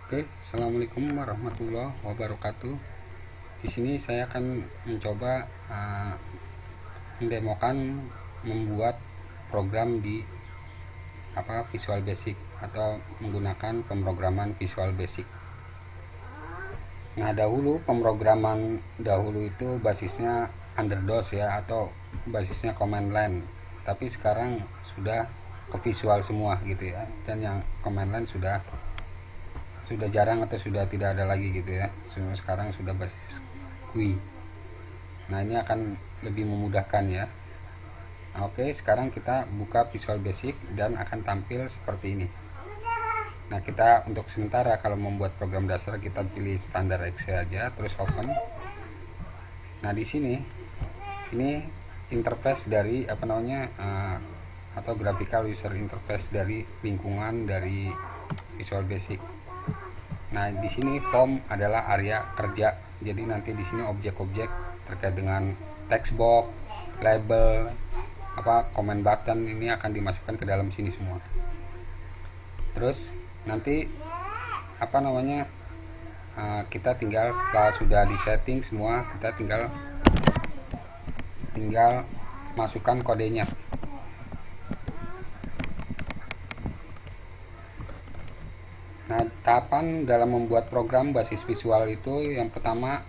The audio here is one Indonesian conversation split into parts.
Oke, assalamualaikum warahmatullahi wabarakatuh. Di sini saya akan mencoba mendemokan membuat program di Visual Basic atau menggunakan pemrograman Visual Basic. Nah, pemrograman dahulu itu basisnya underDOS ya, atau basisnya command line. Tapi sekarang sudah ke visual semua gitu ya. Dan yang command line sudah jarang atau sudah tidak ada lagi gitu ya. Sekarang sudah basis GUI. Nah, ini akan lebih memudahkan ya. Nah, oke, sekarang kita buka Visual Basic dan akan tampil seperti ini. Nah, kita untuk sementara kalau membuat program dasar kita pilih standar Excel aja, terus open. Nah, di sini ini interface dari atau graphical user interface dari lingkungan dari Visual Basic. Nah, di sini form adalah area kerja. Jadi nanti di sini objek-objek terkait dengan text box, label, comment button ini akan dimasukkan ke dalam sini semua. Terus nanti kita tinggal setelah sudah di setting semua, kita tinggal masukkan kodenya. Nah, tahapan dalam membuat program basis visual itu yang pertama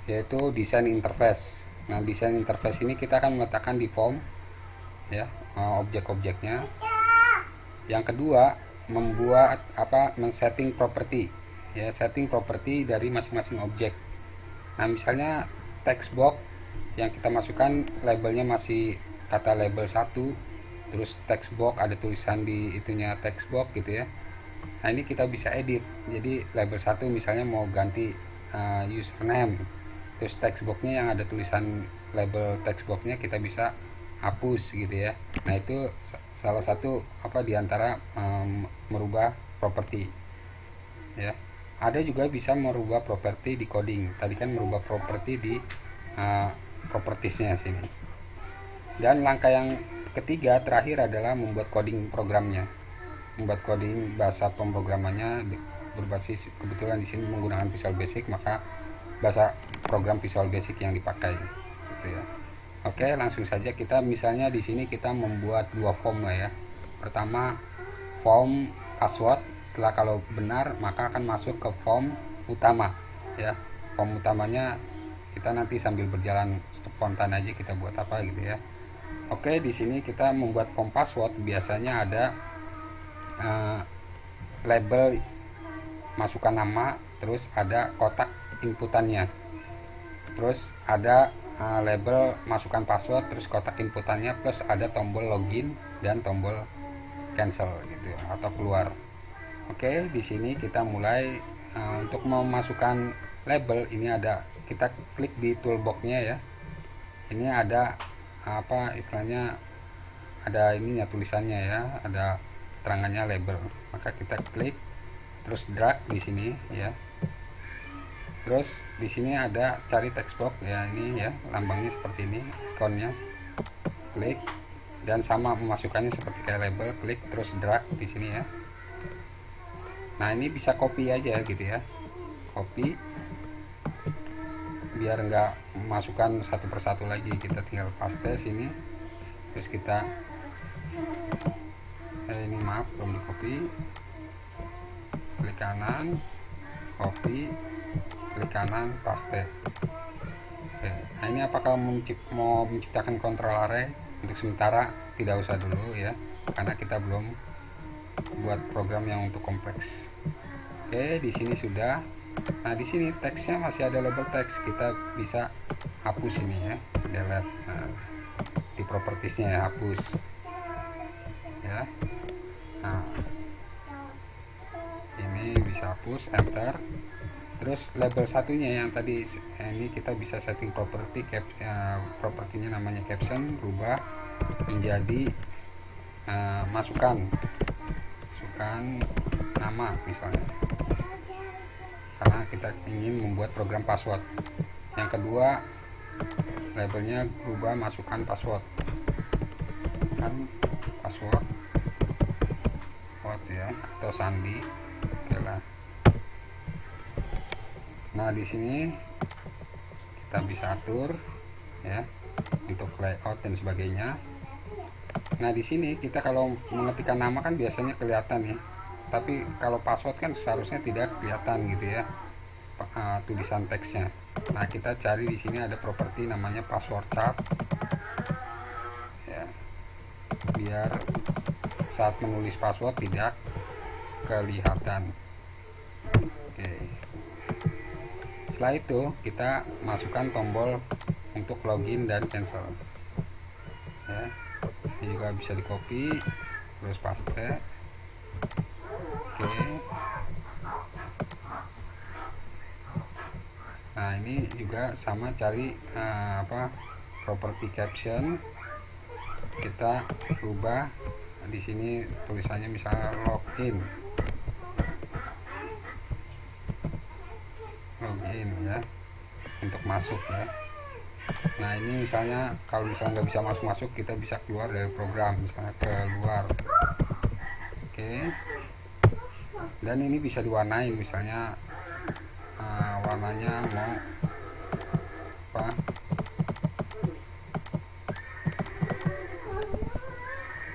yaitu desain interface. Nah, desain interface ini kita akan meletakkan di form ya, objek-objeknya. Yang kedua, men-setting property ya, setting property dari masing-masing objek. Nah, misalnya text box yang kita masukkan labelnya masih kata label 1, terus text box ada tulisan di itunya text box gitu ya. Nah, ini kita bisa edit. Jadi label 1 misalnya mau ganti username, terus text boxnya yang ada tulisan label text boxnya kita bisa hapus gitu ya. Nah, itu salah satu diantara merubah properti ya. Ada juga bisa merubah properti di coding. Tadi kan merubah properti di propertiesnya sini. Dan langkah yang ketiga terakhir adalah membuat coding programnya. Membuat coding bahasa pemrogramannya berbasis, kebetulan di sini menggunakan Visual Basic, maka bahasa program Visual Basic yang dipakai gitu ya. Oke, langsung saja kita misalnya di sini kita membuat dua form lah ya. Pertama form password, setelah kalau benar maka akan masuk ke form utama ya. Form utamanya kita nanti sambil berjalan spontan aja kita buat apa gitu ya. Oke, di sini kita membuat form password biasanya ada label masukkan nama, terus ada kotak inputannya, terus ada label masukkan password, terus kotak inputannya, plus ada tombol login dan tombol cancel gitu atau keluar. Oke, di sini kita mulai untuk memasukkan label ini ada, kita klik di toolboxnya ya. Ini ada istilahnya ada ininya tulisannya ya, ada keterangannya label. Maka kita klik terus drag di sini ya. Terus di sini ada cari text box ya, ini ya lambangnya seperti ini, ikonnya. Klik dan sama memasukkannya seperti kayak label, klik terus drag di sini ya. Nah, ini bisa copy aja gitu ya. Copy biar nggak masukkan satu persatu lagi, kita tinggal paste sini. Terus kita ini maaf belum di copy. Klik kanan, copy, klik kanan, paste. Oke. Nah, ini apakah mau menciptakan control array? Untuk sementara tidak usah dulu ya, karena kita belum buat program yang untuk kompleks. Oke, di sini sudah. Nah, di sini teksnya masih ada label teks, kita bisa hapus ini ya, delete. Nah, di propertiesnya ya, hapus ya. Nah, ini bisa hapus, enter. Terus label satunya yang tadi ini kita bisa setting properti, propertinya namanya caption, rubah menjadi masukkan nama misalnya, karena kita ingin membuat program password. Yang kedua labelnya rubah masukkan password, kan password. layout ya, atau sandi. Oke lah. Nah di sini kita bisa atur ya untuk layout dan sebagainya. Nah di sini kita kalau mengetikkan nama kan biasanya kelihatan ya, tapi kalau password kan seharusnya tidak kelihatan gitu ya, tulisan teksnya. Nah kita cari di sini ada properti namanya password chart ya, biar saat menulis password tidak kelihatan. Oke, setelah itu kita masukkan tombol untuk login dan cancel ya. Ini juga bisa di copy terus paste. Oke, nah ini juga sama, cari properti caption, kita rubah di sini tulisannya misalnya login ya, untuk masuk ya. Nah ini misalnya kalau misalnya nggak bisa masuk, kita bisa keluar dari program, misalnya keluar. Oke, dan ini bisa diwarnain, misalnya warnanya mau apa,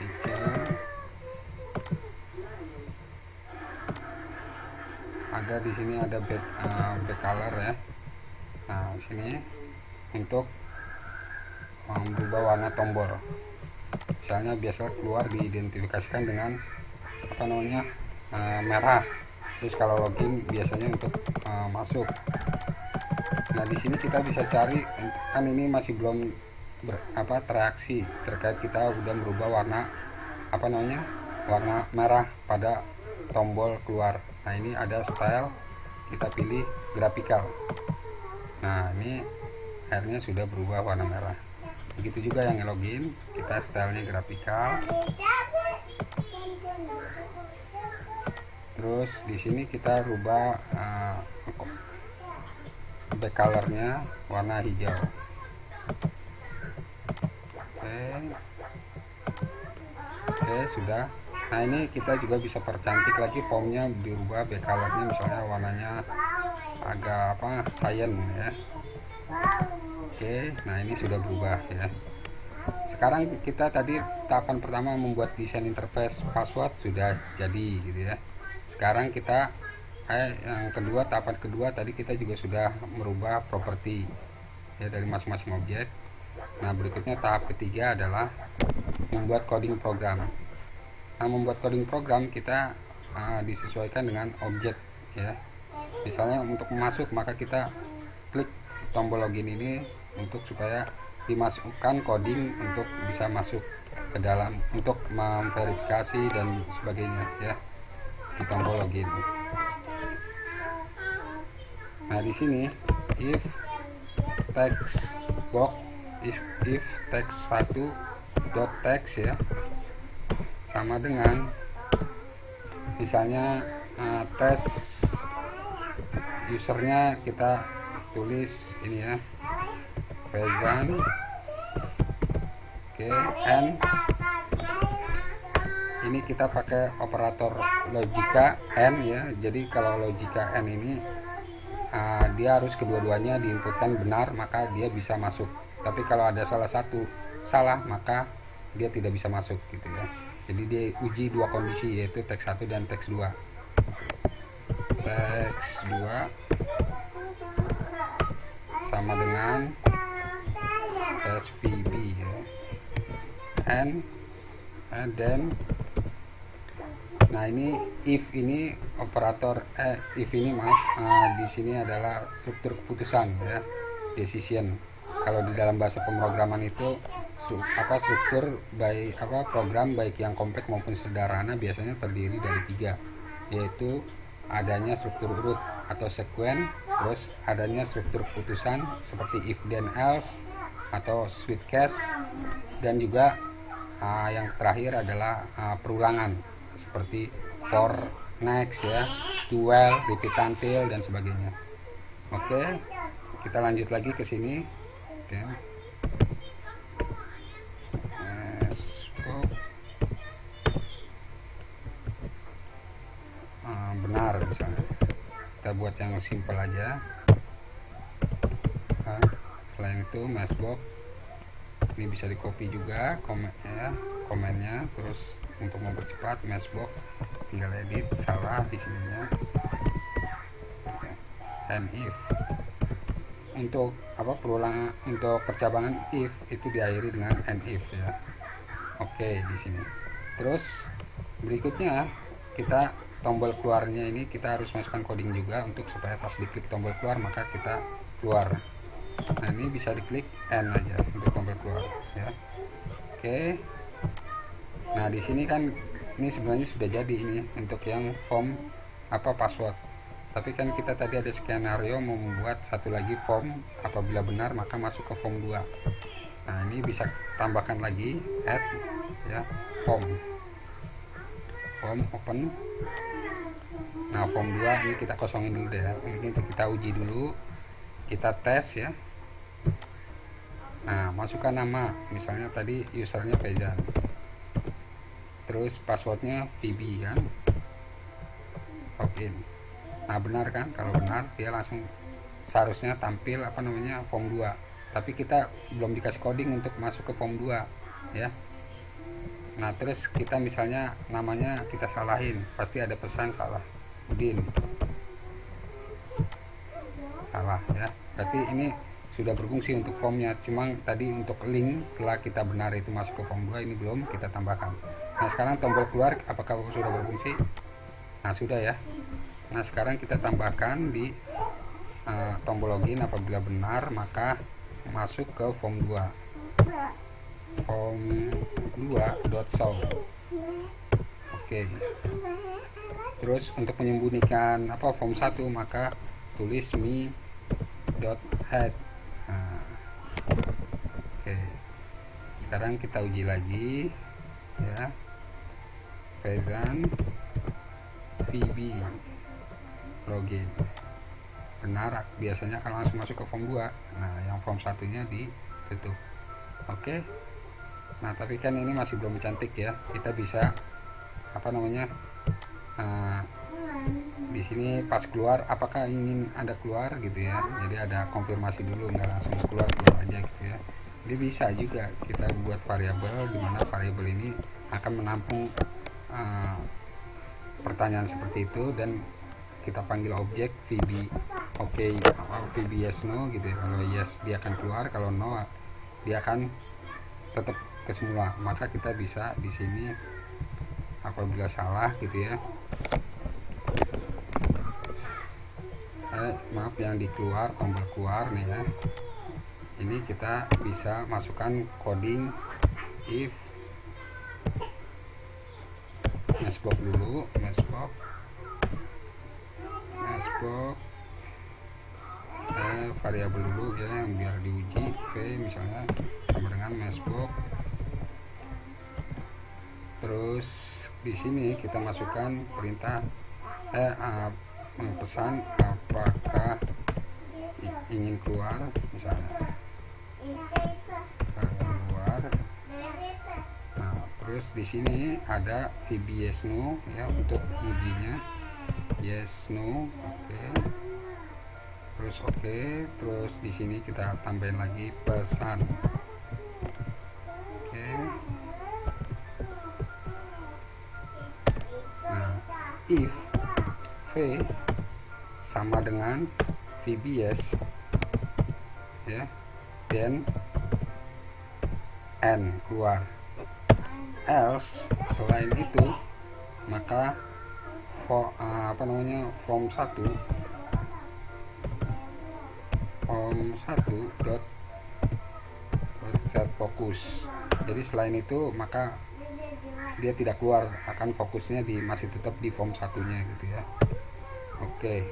hijau, ada di sini ada back color ya. Nah sini untuk berubah warna tombol, misalnya biasa keluar diidentifikasikan dengan apa namanya, merah. Terus kalau login biasanya untuk masuk. Nah di sini kita bisa cari, kan ini masih belum tereaksi terkait kita udah merubah warna apa namanya, warna merah pada tombol keluar. Nah ini ada style, kita pilih graphical. Nah ini akhirnya sudah berubah warna merah. Begitu juga yang login, kita stylenya graphical. Terus di sini kita rubah back colornya warna hijau. Oke, sudah. Nah ini kita juga bisa percantik lagi fontnya, dirubah back colornya misalnya warnanya agak cyan ya. Oke, nah ini sudah berubah ya. Sekarang kita tadi tahapan pertama membuat desain interface password sudah jadi gitu ya. Sekarang kita yang kedua, tahapan kedua tadi kita juga sudah merubah properti ya dari masing-masing objek. Nah berikutnya tahap ketiga adalah membuat coding program. Nah membuat coding program kita disesuaikan dengan objek ya. Misalnya untuk masuk, maka kita klik tombol login ini untuk supaya dimasukkan coding untuk bisa masuk ke dalam untuk memverifikasi dan sebagainya ya di tombol login. Nah di sini if text box if text 1 dot text ya sama dengan misalnya tes usernya kita tulis ini ya, Fezan. Oke, n ini kita pakai operator logika n ya. Jadi kalau logika n ini dia harus kedua-duanya diinputkan benar, maka dia bisa masuk. Tapi kalau ada salah satu salah, maka dia tidak bisa masuk gitu ya. Jadi dia uji dua kondisi, yaitu teks 1 dan teks 2. Teks 2 sama dengan svb ya, and then nah ini if ini operator if ini di sini adalah struktur keputusan ya, decision. Kalau di dalam bahasa pemrograman itu struktur program baik yang kompleks maupun sederhana biasanya terdiri dari 3, yaitu adanya struktur urut atau sequence, terus adanya struktur keputusan seperti if then else atau switch case, dan juga yang terakhir adalah perulangan seperti for, next ya, do well, repeat until dan sebagainya. Oke, kita lanjut lagi ke sini. Oke. misalnya kita buat yang simple aja. Nah, selain itu Meshbox ini bisa di copy juga komennya. Terus untuk mempercepat Meshbox tinggal edit, salah di sininya, and if untuk perulangan untuk percabangan if itu diakhiri dengan and if ya. Oke, di sini. Terus berikutnya kita tombol keluarnya ini kita harus masukkan coding juga untuk supaya pas diklik tombol keluar maka kita keluar. Nah, ini bisa diklik N aja untuk tombol keluar ya. Oke. Nah, di sini kan ini sebenarnya sudah jadi ini untuk yang form password. Tapi kan kita tadi ada skenario membuat satu lagi form, apabila benar maka masuk ke form 2. Nah, ini bisa tambahkan lagi add ya, form open. Nah, form 2 ini kita kosongin dulu deh ya. Ini kita uji dulu, kita tes ya. Nah, masukkan nama, misalnya tadi usernya Faizan, terus passwordnya VB kan, login. Nah, benar kan? Kalau benar dia langsung seharusnya tampil form 2. Tapi kita belum dikasih coding untuk masuk ke form 2 ya. Nah, terus kita misalnya namanya kita salahin, pasti ada pesan salah, Udin salah ya. Berarti ini sudah berfungsi untuk formnya, cuma tadi untuk link setelah kita benar itu masuk ke form 2 ini belum kita tambahkan. Nah, sekarang tombol keluar apakah sudah berfungsi? Nah, sudah ya. Nah, sekarang kita tambahkan di tombol login, apabila benar maka masuk ke form 2, form 2.show. Oke. Terus untuk menyembunyikan form 1 maka tulis me.head. Nah, oke. Sekarang kita uji lagi ya. Faizan VB login benar, biasanya akan langsung masuk ke form 2. Nah, yang form satunya ditutup. Oke. Nah, tapi kan ini masih belum cantik ya. Kita bisa di sini pas keluar apakah ingin Anda keluar gitu ya. Jadi ada konfirmasi dulu, nggak langsung keluar aja gitu ya. Jadi bisa juga kita buat variabel di mana variabel ini akan menampung pertanyaan seperti itu, dan kita panggil objek VB oke, VB yes no gitu ya. Kalau yes dia akan keluar, kalau no dia akan tetap ke semula. Maka kita bisa di sini apabila salah gitu ya, maaf yang dikeluar tombol keluar nih ya, ini kita bisa masukkan coding if Meshbox dulu, Meshbox variabel dulu ya, yang biar diuji v misalnya sama dengan Meshbox. Terus di sini kita masukkan perintah pesan apakah ingin keluar, misalnya keluar. Nah, terus di sini ada VB yes no ya untuk ujinya, yes no. Oke. Terus oke. Terus di sini kita tambahin lagi pesan. Oke. Nah, if v sama dengan VBS ya, then n keluar. Else selain itu maka form 1 dot set fokus. Jadi selain itu maka dia tidak keluar, akan fokusnya masih tetap di form satunya gitu ya. Oke.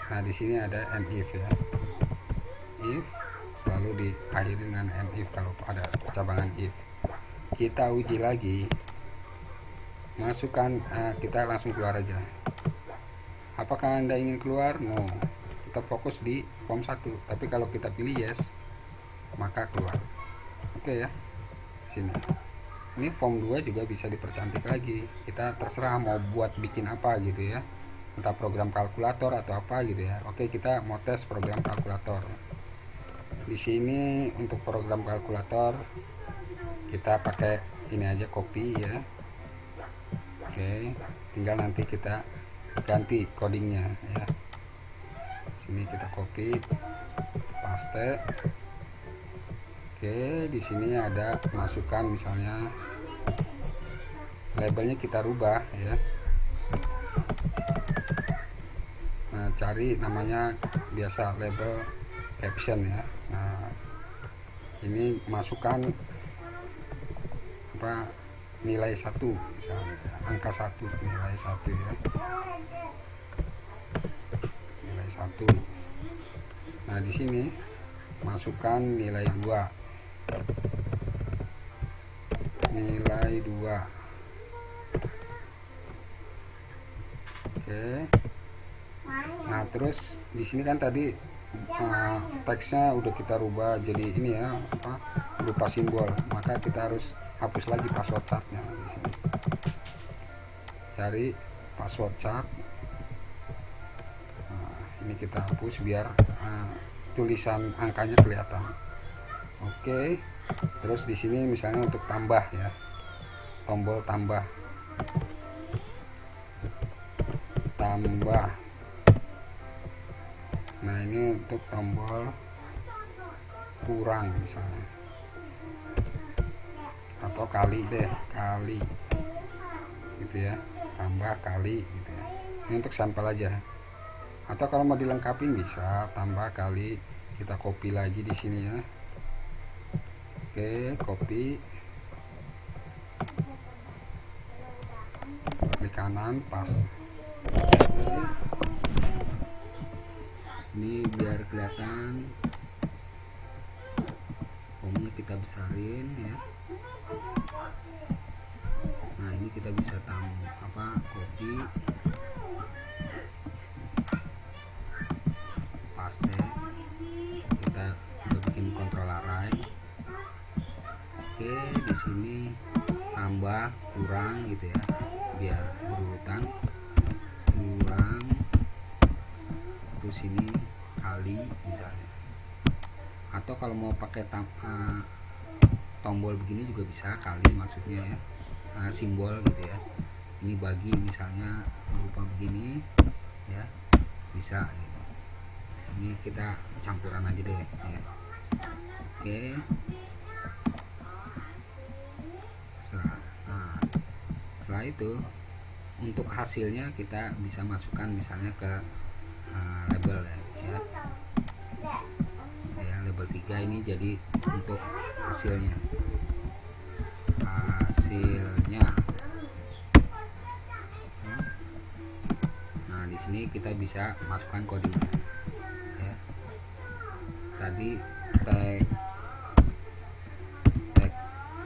Nah, di sini ada and if ya. If selalu diakhiri dengan and if kalau ada cabangan if. Kita uji lagi. Masukkan kita langsung keluar aja. Apakah Anda ingin keluar? No. Tetap fokus di form 1. Tapi kalau kita pilih yes, maka keluar. Oke ya. Sini. Ini form 2 juga bisa dipercantik lagi, kita terserah mau buat bikin apa gitu ya, entah program kalkulator atau apa gitu ya. Oke, kita mau tes program kalkulator. Di sini untuk program kalkulator kita pakai ini aja, copy ya. Oke, tinggal nanti kita ganti codingnya ya. Sini kita copy, paste. Oke, di sini ada masukan, misalnya labelnya kita rubah ya. Nah, cari namanya biasa label caption ya. Nah, ini masukkan apa, nilai 1 misalnya, angka 1, nilai 1 ya. Nilai 1. Nah, di sini masukkan nilai 2. Nilai 2. Oke. Nah, terus di sini kan tadi teksnya udah kita rubah jadi ini ya, apa, berupa simbol. Maka kita harus hapus lagi password chartnya di sini. Cari password chart. Nah, ini kita hapus biar tulisan angkanya kelihatan. Oke. Terus di sini misalnya untuk tambah ya, tombol tambah. Nah, ini untuk tombol kurang misalnya, atau kali deh, kali gitu ya, tambah kali gitu ya. Ini untuk sampel aja. Atau kalau mau dilengkapin bisa tambah kali, kita copy lagi di sini ya. Oke, copy, klik kanan, pas. Oke. Ini biar kelihatan, formnya kita besarin ya. Nah, ini kita bisa copy, paste. Kita udah bikin control array. Oke, di sini tambah kurang gitu ya, biar berurutan. Kurang, terus ini kali misalnya. Atau kalau mau pakai tombol begini juga bisa, kali maksudnya ya, simbol gitu ya. Ini bagi misalnya berupa begini ya, bisa gitu. Ini kita campuran aja deh ya. Oke. Nah, setelah itu untuk hasilnya kita bisa masukkan misalnya ke label ya, label 3 ini jadi untuk hasilnya. Nah, di sini kita bisa masukkan codingnya ya. Tadi tag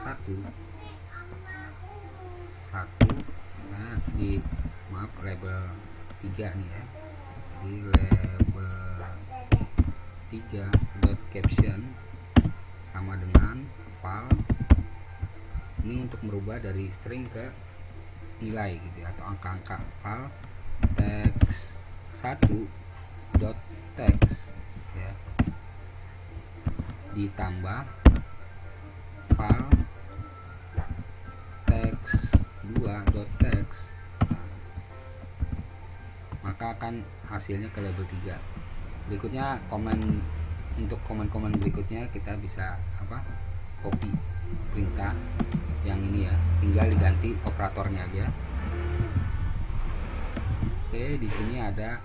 1, nah label 3 nih ya. Jadi label 3 dot caption sama dengan file. Ini untuk merubah dari string ke nilai gitu ya, atau angka-angka. File text 1 dot text ya, ditambah file text 2 dot text. Maka akan hasilnya ke label 3. Berikutnya untuk komen-komen berikutnya kita bisa copy perintah yang ini ya, tinggal diganti operatornya aja. Oke, di sini ada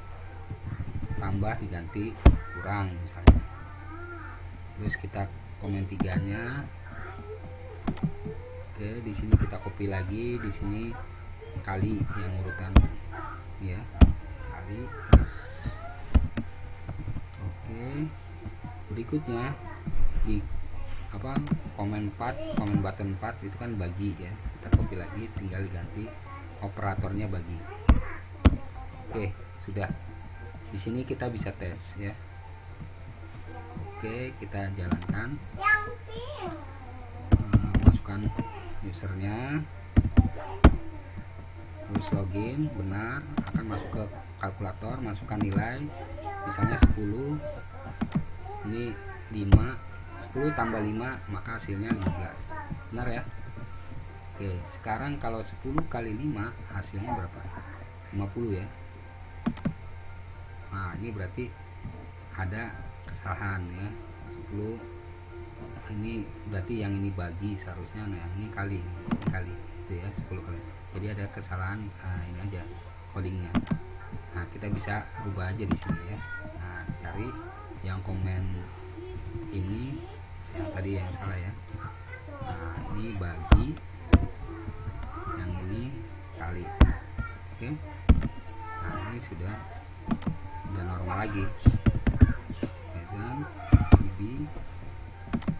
tambah diganti kurang misalnya. Terus kita komen 3-nya. Oke, di sini kita copy lagi, di sini kali yang urutan ya, kali. Oke, berikutnya di komen button 4 itu kan bagi ya, kita copy lagi, tinggal diganti operatornya bagi. Oke, sudah. Di sini kita bisa tes ya. Oke, kita jalankan, masukkan usernya, terus login, benar, akan masuk ke kalkulator, masukkan nilai, misalnya 10, ini 5, 10 tambah 5 maka hasilnya 15, benar ya. Oke, sekarang kalau 10 kali 5 hasilnya berapa? 50 ya. Nah, ini berarti ada kesalahan ya. 10 ini berarti yang ini bagi, seharusnya nah yang ini kali itu ya, 10 kali. Jadi ada kesalahan, ini aja codingnya. Nah, kita bisa rubah aja di sini ya. Nah, cari yang komen ini yang tadi yang salah ya. Nah, ini bagi, yang ini kali. Oke. Nah, ini sudah normal lagi. Present db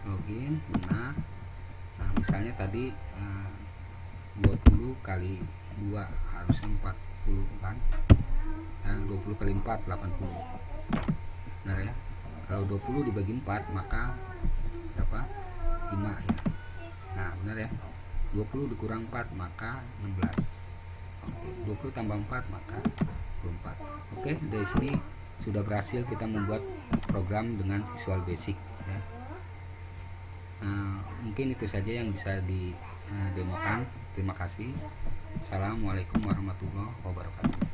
login, benar. Nah, misalnya tadi 20 kali 2 harusnya 40 kan. Nah, 20 kali 4 80. Benar ya. Kalau 20 dibagi 4 maka berapa? 5 ya. Nah, benar ya. 20 dikurang 4 maka 16. Oke, 20 tambah 4 maka 24. Oke, dari sini sudah berhasil kita membuat program dengan Visual Basic ya. Mungkin itu saja yang bisa didemokan. Terima kasih. Assalamualaikum warahmatullahi wabarakatuh.